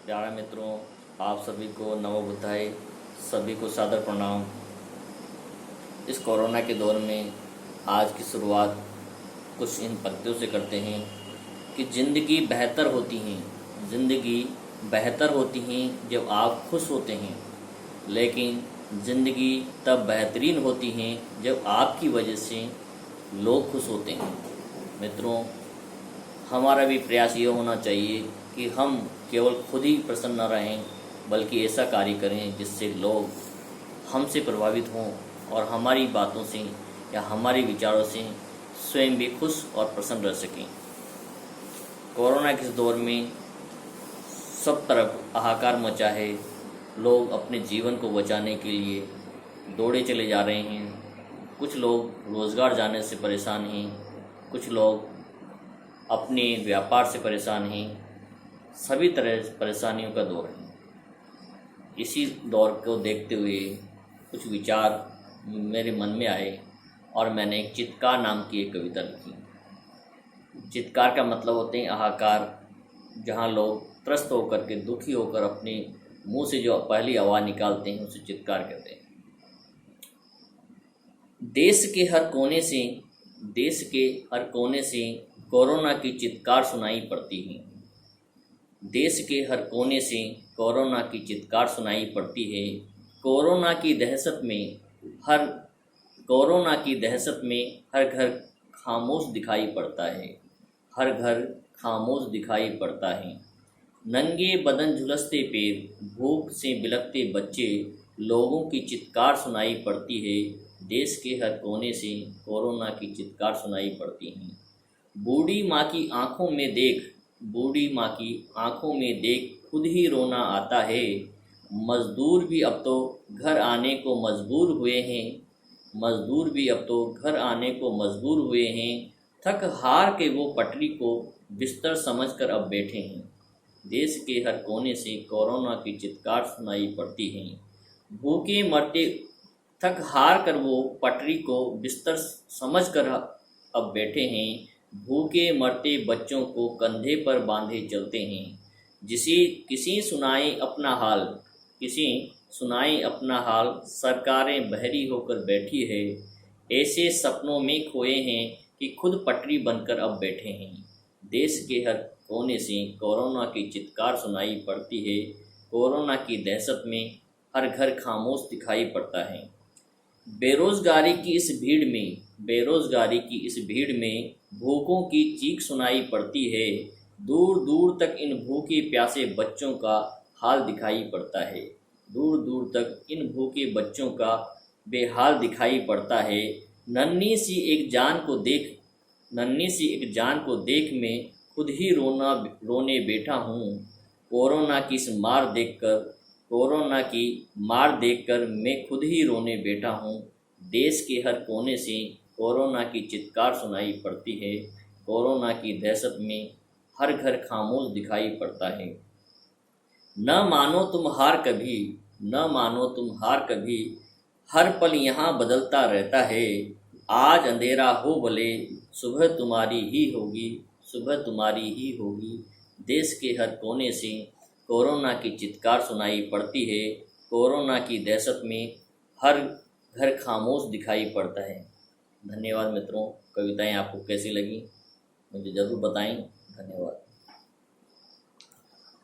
प्यारे मित्रों, आप सभी को नमो बुद्धाय, सभी को सादर प्रणाम। इस कोरोना के दौर में आज की शुरुआत कुछ इन पंक्तियों से करते हैं कि ज़िंदगी बेहतर होती हैं, ज़िंदगी बेहतर होती हैं जब आप खुश होते हैं, लेकिन ज़िंदगी तब बेहतरीन होती हैं जब आपकी वजह से लोग खुश होते हैं। मित्रों, हमारा भी प्रयास ये होना चाहिए कि हम केवल खुद ही प्रसन्न न रहें, बल्कि ऐसा कार्य करें जिससे लोग हमसे प्रभावित हों और हमारी बातों से या हमारे विचारों से स्वयं भी खुश और प्रसन्न रह सकें। कोरोना के इस दौर में सब तरफ हाहाकार मचा है। लोग अपने जीवन को बचाने के लिए दौड़े चले जा रहे हैं। कुछ लोग रोज़गार जाने से परेशान हैं, कुछ लोग अपने व्यापार से परेशान हैं। सभी तरह परेशानियों का दौर है। इसी दौर को देखते हुए कुछ विचार मेरे मन में आए और मैंने एक चित्कार नाम की एक कविता लिखी। चित्कार का मतलब होते हैं हाहाकार, जहाँ लोग त्रस्त होकर के दुखी होकर अपने मुंह से जो पहली आवाज़ निकालते हैं उसे चित्कार कहते हैं। देश के हर कोने से कोरोना की चित्कार सुनाई पड़ती है। देश के हर कोने से कोरोना की चित्कार सुनाई पड़ती है। कोरोना की दहशत में हर घर खामोश दिखाई पड़ता है। हर घर खामोश दिखाई पड़ता है। नंगे बदन झुलसते पैर, भूख से बिलखते बच्चे, लोगों की चित्कार सुनाई पड़ती है। देश के हर कोने से कोरोना की चित्कार सुनाई पड़ती है। बूढ़ी माँ की आंखों में देख खुद ही रोना आता है। मजदूर भी अब तो घर आने को मजबूर हुए हैं। थक हार के वो पटरी को बिस्तर समझकर अब बैठे हैं। देश के हर कोने से कोरोना की चित्कार सुनाई पड़ती है। भूखे मरते थक हार कर वो पटरी को बिस्तर समझकर अब बैठे हैं। भूखे मरते बच्चों को कंधे पर बांधे चलते हैं। किसी सुनाए अपना हाल, सरकारें बहरी होकर बैठी है। ऐसे सपनों में खोए हैं कि खुद पटरी बनकर अब बैठे हैं। देश के हर कोने से कोरोना की चित्कार सुनाई पड़ती है। कोरोना की दहशत में हर घर खामोश दिखाई पड़ता है। बेरोजगारी की इस भीड़ में भूखों की चीख सुनाई पड़ती है। दूर दूर तक इन भूखे प्यासे बच्चों का हाल दिखाई पड़ता है। बेहाल दिखाई पड़ता है। नन्ही सी एक जान को देख मैं खुद ही रोने बैठा हूँ। कोरोना की मार देखकर मैं खुद ही रोने बैठा हूँ। देश के हर कोने से कोरोना की चित्कार सुनाई पड़ती है। कोरोना की दहशत में हर घर खामोश दिखाई पड़ता है। न मानो तुम हार कभी, हर पल यहाँ बदलता रहता है। आज अंधेरा हो भले, सुबह तुम्हारी ही होगी। देश के हर कोने से कोरोना की चित्कार सुनाई पड़ती है। कोरोना की दहशत में हर घर खामोश दिखाई पड़ता है। धन्यवाद मित्रों। कविताएं आपको कैसी लगी मुझे ज़रूर बताएं। धन्यवाद।